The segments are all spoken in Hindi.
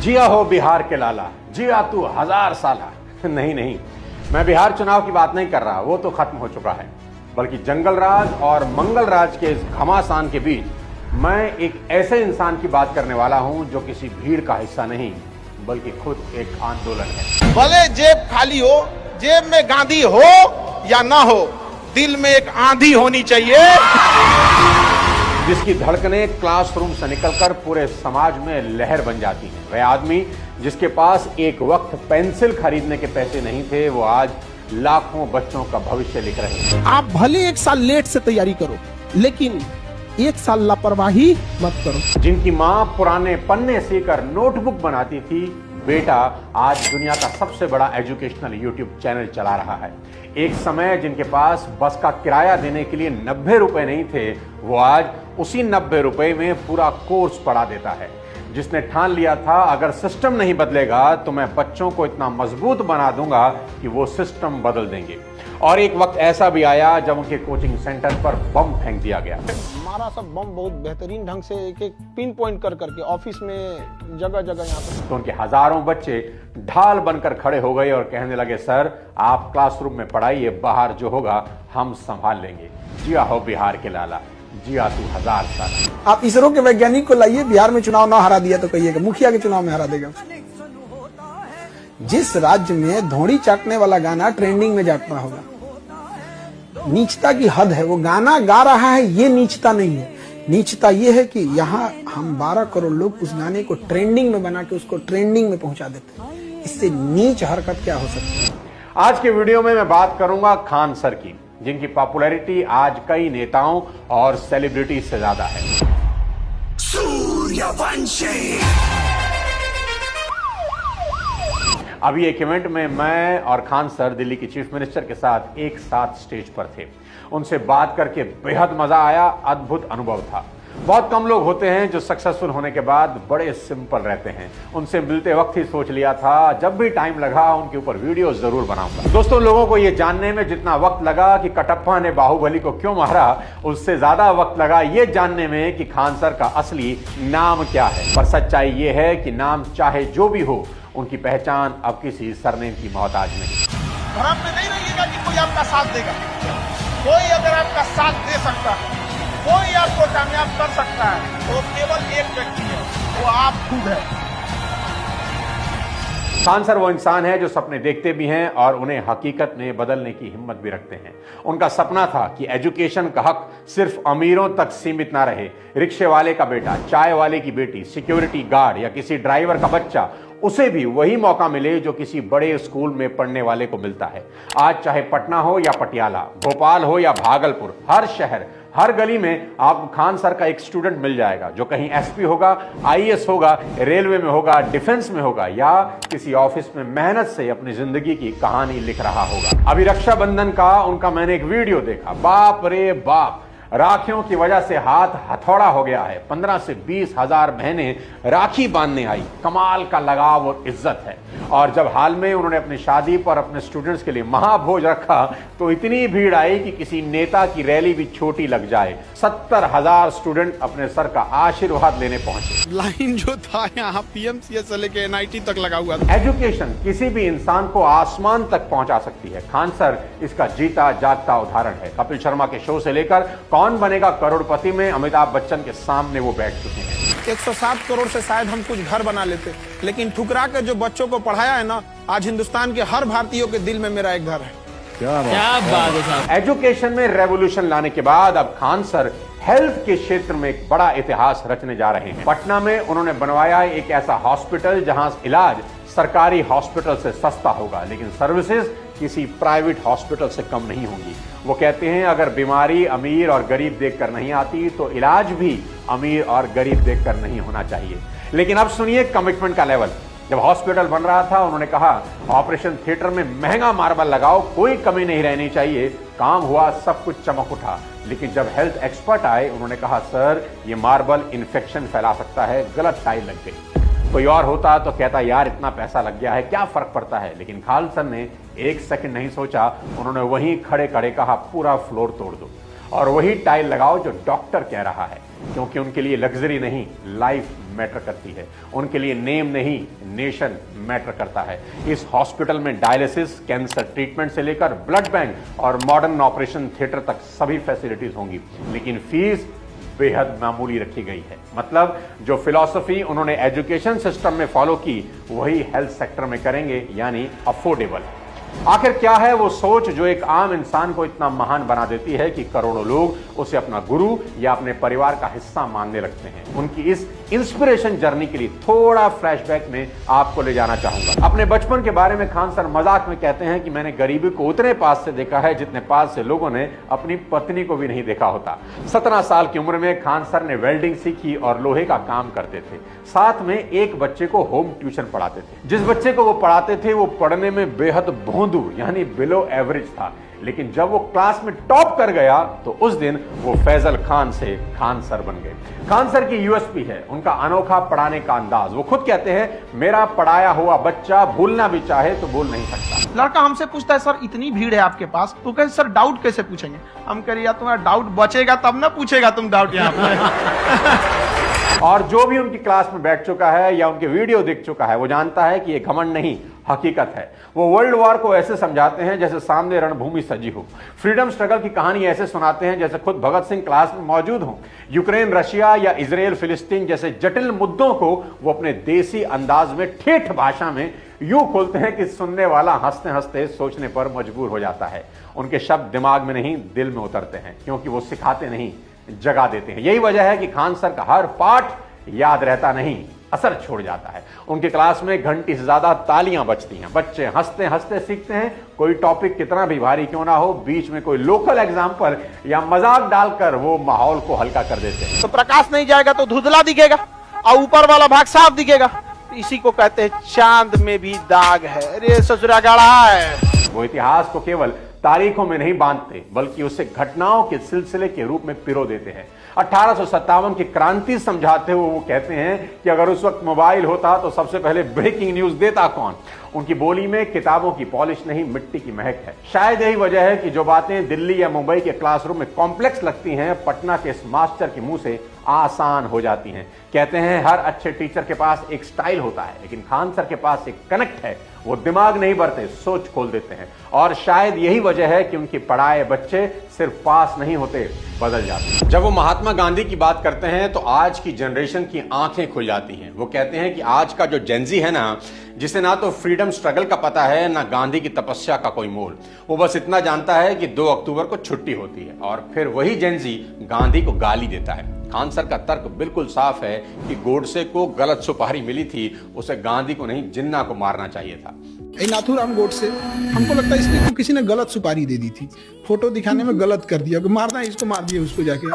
जिया हो बिहार के लाला, जिया तू 1000 साला। नहीं नहीं, मैं बिहार चुनाव की बात नहीं कर रहा, वो तो खत्म हो चुका है, बल्कि जंगल राज और मंगल राज के इस घमासान के बीच मैं एक ऐसे इंसान की बात करने वाला हूं जो किसी भीड़ का हिस्सा नहीं बल्कि खुद एक आंदोलन है। भले जेब खाली हो, जेब में गांधी हो या ना हो, दिल में एक आंधी होनी चाहिए जिसकी धड़कनें क्लासरूम से निकलकर पूरे समाज में लहर बन जाती हैं। वह आदमी जिसके पास एक वक्त पेंसिल खरीदने के पैसे नहीं थे, वो आज लाखों बच्चों का भविष्य लिख रहे हैं। आप भले 1 साल लेट से तैयारी करो, लेकिन 1 साल लापरवाही मत करो। जिनकी माँ पुराने पन्ने सीकर नोटबुक बनाती थी, बेटा आज दुनिया का सबसे बड़ा एजुकेशनल यूट्यूब चैनल चला रहा है। एक समय जिनके पास बस का किराया देने के लिए 90 रुपए नहीं थे, वो आज उसी 90 रुपए में पूरा कोर्स पढ़ा देता है। जिसने ठान लिया था अगर सिस्टम नहीं बदलेगा तो मैं बच्चों को इतना मजबूत बना दूंगा कि वो सिस्टम बदल देंगे। और एक वक्त ऐसा भी आया जब उनके कोचिंग सेंटर पर बम फेंक दिया गया। हमारा सब बम बहुत बेहतरीन ढंग से एक पिन पॉइंट कर करके ऑफिस में जगह जगह यहाँ पे, तो उनके हजारों बच्चे ढाल बनकर खड़े हो गए और कहने लगे, सर आप क्लासरूम में पढ़ाइए, बाहर जो होगा हम संभाल लेंगे। जिया हो बिहार के लाला, जिया तू 1000 साल। आप इसरो के वैज्ञानिक को लाइए, बिहार में चुनाव ना हरा दिया तो कहिएगा मुखिया के चुनाव में हरा देगा। जिस राज्य में धोड़ी चाटने वाला गाना ट्रेंडिंग में जाता होगा, नीचता की हद है। वो गाना गा रहा है, ये नीचता नहीं है। नीचता ये है कि यहाँ हम 12 करोड़ लोग उस गाने को ट्रेंडिंग में बना के उसको ट्रेंडिंग में पहुंचा देते हैं। इससे नीच हरकत क्या हो सकती है। आज के वीडियो में मैं बात करूंगा खान सर की, जिनकी पॉपुलैरिटी आज कई नेताओं और सेलिब्रिटी से ज्यादा है। सूर्यवंशी। अभी एक इवेंट में मैं और खान सर दिल्ली की चीफ मिनिस्टर के साथ एक साथ स्टेज पर थे। उनसे बात करके बेहद मजा आया, अद्भुत अनुभव था। बहुत कम लोग होते हैं जो सक्सेसफुल होने के बाद बड़े सिंपल रहते हैं। उनसे मिलते वक्त ही सोच लिया था जब भी टाइम लगा उनके ऊपर वीडियो जरूर बनाऊंगा। दोस्तों, लोगों को यह जानने में जितना वक्त लगा कि कटप्पा ने बाहुबली को क्यों मारा, उससे ज्यादा वक्त लगा यह जानने में कि खान सर का असली नाम क्या है। पर सच्चाई यह है कि नाम चाहे जो भी हो, उनकी पहचान अब किसी सरनेम की मोहताज नहीं। भ्रम में नहीं रहिएगा कि कोई आपका साथ देगा। कोई अगर आपका साथ दे सकता है, कोई आपको कामयाब कर सकता है, तो केवल एक व्यक्ति है, वो आप खुद है। खान सर वो इंसान है जो सपने देखते भी हैं और उन्हें हकीकत में बदलने की हिम्मत भी रखते हैं। उनका सपना था कि एजुकेशन का हक सिर्फ अमीरों तक सीमित ना रहे। रिक्शे वाले का बेटा, चाय वाले की बेटी, सिक्योरिटी गार्ड या किसी ड्राइवर का बच्चा, उसे भी वही मौका मिले जो किसी बड़े स्कूल में पढ़ने वाले को मिलता है। आज चाहे पटना हो या पटियाला, भोपाल हो या भागलपुर, हर शहर, हर गली में आपको खान सर का एक स्टूडेंट मिल जाएगा जो कहीं एसपी होगा, आईएएस होगा, रेलवे में होगा, डिफेंस में होगा या किसी ऑफिस में मेहनत से अपनी जिंदगी की कहानी लिख रहा होगा। अभी रक्षाबंधन का उनका मैंने एक वीडियो देखा, बाप रे बाप, राखियों की वजह से हाथ हथौड़ा हो गया है। 15 से 20 हजार बहनें राखी बांधने आई। कमाल का लगाव और इज्जत है। और जब हाल में उन्होंने अपनी शादी पर अपने स्टूडेंट्स के लिए महाभोज रखा तो इतनी भीड़ आई कि किसी नेता की रैली भी छोटी लग जाए। 70,000 स्टूडेंट अपने सर का आशीर्वाद लेने पहुंचे। लाइन जो था यहाँ पीएमसीएच से लेके एनआईटी तक लगा हुआ था। एजुकेशन किसी भी इंसान को आसमान तक पहुंचा सकती है। खान सर इसका जीता जागता उदाहरण है। कपिल शर्मा के शो से लेकर कौन बनेगा करोड़पति में अमिताभ बच्चन के सामने वो बैठ चुके हैं। 107 करोड़ से शायद हम कुछ घर बना लेते, लेकिन ठुकरा कर जो बच्चों को पढ़ाया है ना, आज हिंदुस्तान के हर भारतीयों के दिल में मेरा एक घर है। क्या बात है साहब। एजुकेशन में रेवोल्यूशन लाने के बाद अब खान सर हेल्थ के क्षेत्र में एक बड़ा इतिहास रचने जा रहे हैं। पटना में उन्होंने बनवाया एक ऐसा हॉस्पिटल जहां इलाज सरकारी हॉस्पिटल से सस्ता होगा, लेकिन सर्विसेज किसी प्राइवेट हॉस्पिटल से कम नहीं होंगी। वो कहते हैं अगर बीमारी अमीर और गरीब देखकर नहीं आती तो इलाज भी अमीर और गरीब देखकर नहीं होना चाहिए। लेकिन अब सुनिए कमिटमेंट का लेवल। जब हॉस्पिटल बन रहा था उन्होंने कहा ऑपरेशन थिएटर में महंगा मार्बल लगाओ, कोई कमी नहीं रहनी चाहिए। काम हुआ, सब कुछ चमक उठा। लेकिन जब हेल्थ एक्सपर्ट आए उन्होंने कहा सर ये मार्बल इन्फेक्शन फैला सकता है, गलत टाइल लग गई। कोई और होता तो कहता यार इतना पैसा लग गया है, क्या फर्क पड़ता है। लेकिन खान सर ने एक सेकंड नहीं सोचा, उन्होंने वहीं खड़े खड़े कहा पूरा फ्लोर तोड़ दो और वही टाइल लगाओ जो डॉक्टर कह रहा है। क्योंकि उनके लिए लग्जरी नहीं, लाइफ मैटर करती है। उनके लिए नेम नहीं, नेशन मैटर करता है। इस हॉस्पिटल में डायलिसिस, कैंसर ट्रीटमेंट से लेकर ब्लड बैंक और मॉडर्न ऑपरेशन थिएटर तक सभी फैसिलिटीज होंगी, लेकिन फीस बेहद मामूली रखी गई है। मतलब जो फिलॉसफी उन्होंने एजुकेशन सिस्टम में फॉलो की, वही हेल्थ सेक्टर में करेंगे, यानी अफोर्डेबल। आखिर क्या है वो सोच जो एक आम इंसान को इतना महान बना देती है कि करोड़ों लोग उसे अपना गुरु या अपने परिवार का हिस्सा मानने लगते हैं? उनकी इस इंस्पिरेशन जर्नी के लिए थोड़ा फ्लैशबैक में आपको ले जाना चाहूंगा। अपने बचपन के बारे में खान सर मजाक में कहते हैं कि मैंने गरीबी को उतने पास से देखा है जितने पास से लोगों ने अपनी पत्नी को भी नहीं देखा होता। 17 साल की उम्र में खान सर ने वेल्डिंग सीखी और लोहे का काम करते थे। साथ में एक बच्चे को होम ट्यूशन पढ़ाते थे। जिस बच्चे को वो पढ़ाते थे वो पढ़ने में बेहद भोंदू यानी बिलो एवरेज था, लेकिन जब वो क्लास में टॉप कर गया तो उस दिन वो फैजल खान से खान सर बन गए। खान सर की यूएसपी है उनका अनोखा पढ़ाने का अंदाज। वो खुद कहते हैं, मेरा पढ़ाया हुआ बच्चा भूलना भी चाहे तो भूल नहीं सकता। लड़का हमसे पूछता है, सर इतनी भीड़ है आपके पास, तो कहते सर डाउट कैसे पूछेंगे? हम कह रहे यार तुम्हारा डाउट बचेगा तब ना पूछेगा तुम डाउट यहाँ पे। और जो भी उनकी क्लास में बैठ चुका है या उनके वीडियो देख चुका है वो जानता है कि ये घमंड नहीं, हकीकत है। वो वर्ल्ड वॉर को ऐसे समझाते हैं जैसे सामने रणभूमि सजी हो। फ्रीडम स्ट्रगल की कहानी ऐसे सुनाते हैं जैसे खुद भगत सिंह क्लास में मौजूद हो। यूक्रेन, रशिया या इजराइल, फिलिस्तीन जैसे जटिल मुद्दों को वो अपने देसी अंदाज में ठेठ भाषा में यूं खोलते हैं कि सुनने वाला हंसते हंसते सोचने पर मजबूर हो जाता है। उनके शब्द दिमाग में नहीं, दिल में उतरते हैं, क्योंकि वो सिखाते नहीं, जगा देते हैं। यही वजह है कि खान सर का हर पाठ याद रहता नहीं, असर छोड़ जाता है। उनके क्लास में घंटी से ज्यादा तालियां बजती हैं। बच्चे हंसते हंसते सीखते हैं। कोई टॉपिक कितना भी भारी क्यों ना हो, बीच में कोई लोकल एग्जाम्पल या मजाक डालकर वो माहौल को हल्का कर देते हैं। तो प्रकाश नहीं जाएगा तो धुंधला दिखेगा और ऊपर वाला भाग साफ दिखेगा। इसी को कहते हैं चांद में भी दाग है, अरे ससुरा गाढ़ा है। वो इतिहास को केवल तारीखों में नहीं बांधते, बल्कि उसे घटनाओं के सिलसिले के रूप में पिरो देते हैं। 1857 की क्रांति समझाते हुए वो कहते हैं कि अगर उस वक्त मोबाइल होता तो सबसे पहले ब्रेकिंग न्यूज देता कौन? उनकी बोली में किताबों की पॉलिश नहीं, मिट्टी की महक है। शायद यही वजह है कि जो बातें दिल्ली या मुंबई के क्लासरूम में कॉम्प्लेक्स लगती हैं, पटना के इस मास्टर के मुंह से आसान हो जाती हैं। कहते हैं हर अच्छे टीचर के पास एक स्टाइल होता है, लेकिन खान सर के पास एक कनेक्ट है। वो दिमाग नहीं भरते, सोच खोल देते हैं। और शायद यही वजह है कि उनके पढ़ाए बच्चे सिर्फ पास नहीं होते, बदल जाते। जब वो महात्मा गांधी की बात करते हैं तो आज की जनरेशन की आंखें खुल जाती हैं। वो कहते हैं कि आज का जो जेनजी है ना, जिसे ना तो फ्रीडम स्ट्रगल का पता है ना गांधी की तपस्या का कोई मोल, वो बस इतना जानता है कि 2 अक्टूबर को छुट्टी होती है और फिर वही जेनजी गांधी को गाली देता है। खान सर का तर्क बिल्कुल साफ है कि गोडसे को गलत सुपारी मिली थी, उसे गांधी को नहीं जिन्ना को मारना चाहिए था। नाथूराम गोडसे, हमको लगता है इसलिए किसी ने गलत सुपारी दे दी थी, फोटो दिखाने में गलत कर दिया, मारना है इसको मार दिया उसको जाके।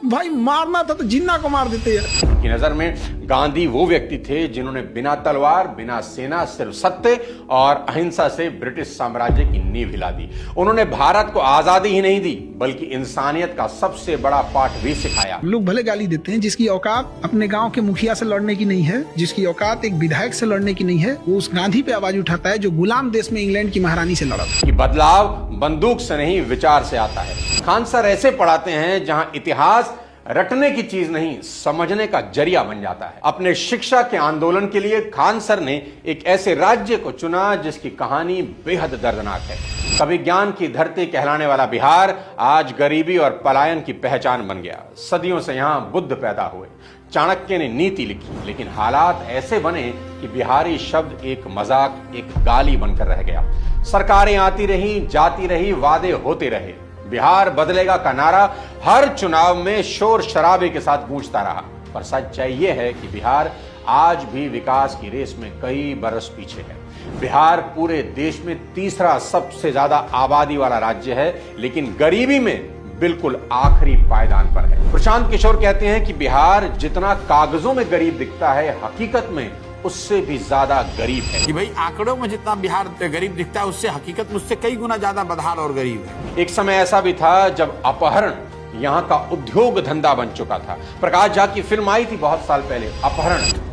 भाई मारना था तो जिन्ना को मार देते यार। उनकी नजर में गांधी वो व्यक्ति थे जिन्होंने बिना तलवार, बिना सेना, सिर्फ सत्य और अहिंसा से ब्रिटिश साम्राज्य की नींव हिला दी। उन्होंने भारत को आजादी ही नहीं दी, बल्कि इंसानियत का सबसे बड़ा पाठ भी सिखाया। लोग भले गाली देते हैं, जिसकी औकात अपने गांव के मुखिया से लड़ने की नहीं है, जिसकी औकात एक विधायक से लड़ने की नहीं है, वो उस गांधी पे आवाज उठाता है जो गुलाम देश में इंग्लैंड की महारानी से लड़ा था। कि बदलाव बंदूक से नहीं, विचार से आता है। खान सर ऐसे पढ़ाते हैं जहां इतिहास रटने की चीज नहीं, समझने का जरिया बन जाता है। अपने शिक्षा के आंदोलन के लिए खान सर ने एक ऐसे राज्य को चुना जिसकी कहानी बेहद दर्दनाक है। कभी ज्ञान की धरती कहलाने वाला बिहार आज गरीबी और पलायन की पहचान बन गया। सदियों से यहां बुद्ध पैदा हुए, चाणक्य ने नीति लिखी, लेकिन हालात ऐसे बने कि बिहारी शब्द एक मजाक, एक गाली बनकर रह गया। सरकारें आती रही, जाती रही, वादे होते रहे, बिहार बदलेगा का नारा हर चुनाव में शोर शराबे के साथ गूंजता रहा। पर सच्चाई यह है कि बिहार आज भी विकास की रेस में कई बरस पीछे है। बिहार पूरे देश में तीसरा सबसे ज्यादा आबादी वाला राज्य है, लेकिन गरीबी में बिल्कुल आखिरी पायदान पर है। प्रशांत किशोर कहते हैं कि बिहार जितना कागजों में गरीब दिखता है, हकीकत में उससे भी ज्यादा गरीब है। कि भाई आंकड़ों में जितना बिहार गरीब दिखता है, उससे हकीकत मुझसे कई गुना ज्यादा बदहाल और गरीब है। एक समय ऐसा भी था जब अपहरण यहाँ का उद्योग धंधा बन चुका था। प्रकाश झा की फिल्म आई थी बहुत साल पहले, अपहरण।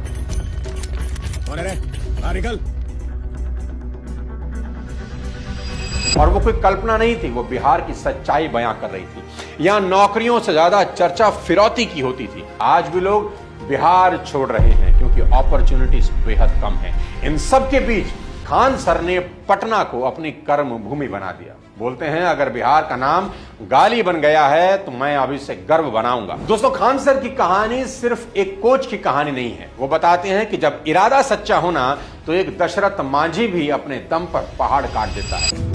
और वो कोई कल्पना नहीं थी, वो बिहार की सच्चाई बयां कर रही थी। यहां नौकरियों से ज्यादा चर्चा फिरौती की होती थी। आज भी लोग बिहार छोड़ रहे हैं क्योंकि अपॉर्चुनिटीज बेहद कम है। इन सब के बीच खान सर ने पटना को अपनी कर्म भूमि बना दिया। बोलते हैं अगर बिहार का नाम गाली बन गया है तो मैं अभी से गर्व बनाऊंगा। दोस्तों, खान सर की कहानी सिर्फ एक कोच की कहानी नहीं है। वो बताते हैं कि जब इरादा सच्चा होना तो एक दशरथ मांझी भी अपने दम पर पहाड़ काट देता है।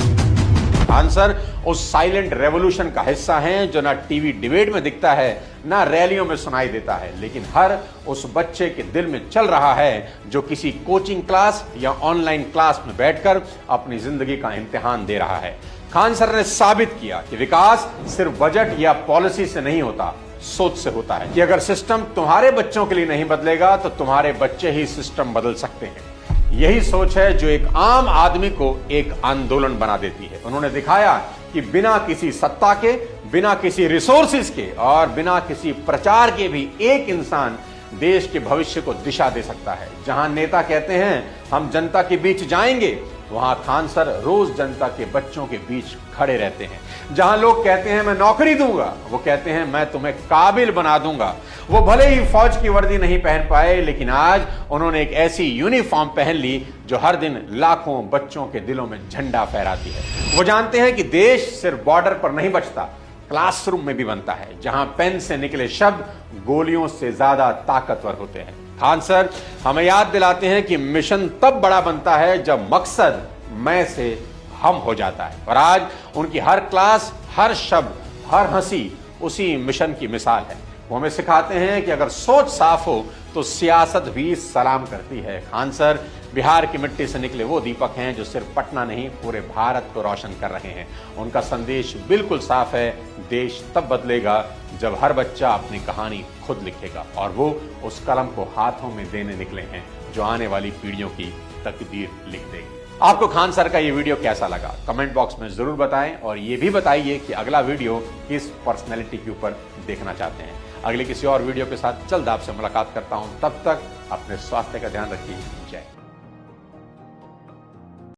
खान सर उस साइलेंट रेवोल्यूशन का हिस्सा हैं जो ना टीवी डिबेट में दिखता है, ना रैलियों में सुनाई देता है, लेकिन हर उस बच्चे के दिल में चल रहा है जो किसी कोचिंग क्लास या ऑनलाइन क्लास में बैठकर अपनी जिंदगी का इम्तिहान दे रहा है। खान सर ने साबित किया कि विकास सिर्फ बजट या पॉलिसी से नहीं होता, सोच से होता है। कि अगर सिस्टम तुम्हारे बच्चों के लिए नहीं बदलेगा तो तुम्हारे बच्चे ही सिस्टम बदल सकते हैं। यही सोच है जो एक आम आदमी को एक आंदोलन बना देती है। उन्होंने दिखाया कि बिना किसी सत्ता के, बिना किसी रिसोर्सेज के और बिना किसी प्रचार के भी एक इंसान देश के भविष्य को दिशा दे सकता है। जहां नेता कहते हैं हम जनता के बीच जाएंगे, वहां खान सर रोज जनता के बच्चों के बीच खड़े रहते हैं। जहां लोग कहते हैं मैं नौकरी दूंगा, वो कहते हैं मैं तुम्हें काबिल बना दूंगा। वो भले ही फौज की वर्दी नहीं पहन पाए, लेकिन आज उन्होंने एक ऐसी यूनिफॉर्म पहन ली जो हर दिन लाखों बच्चों के दिलों में झंडा फहराती है। वो जानते हैं कि देश सिर्फ बॉर्डर पर नहीं बचता, क्लासरूम में भी बनता है, जहां पेन से निकले शब्द गोलियों से ज्यादा ताकतवर होते हैं। खान सर हमें याद दिलाते हैं कि मिशन तब बड़ा बनता है जब मकसद मैं से हम हो जाता है। और आज उनकी हर क्लास, हर शब्द, हर हंसी उसी मिशन की मिसाल है। वो हमें सिखाते हैं कि अगर सोच साफ हो तो सियासत भी सलाम करती है। खान सर बिहार की मिट्टी से निकले वो दीपक हैं जो सिर्फ पटना नहीं, पूरे भारत को रोशन कर रहे हैं। उनका संदेश बिल्कुल साफ है, देश तब बदलेगा जब हर बच्चा अपनी कहानी खुद लिखेगा। और वो उस कलम को हाथों में देने निकले हैं जो आने वाली पीढ़ियों की तकदीर लिख देगी। आपको खान सर का ये वीडियो कैसा लगा कमेंट बॉक्स में जरूर बताएं, और ये भी बताइए कि अगला वीडियो किस पर्सनैलिटी के ऊपर देखना चाहते हैं। अगले किसी और वीडियो के साथ जल्द आपसे मुलाकात करता हूं। तब तक अपने स्वास्थ्य का ध्यान रखिए। जय।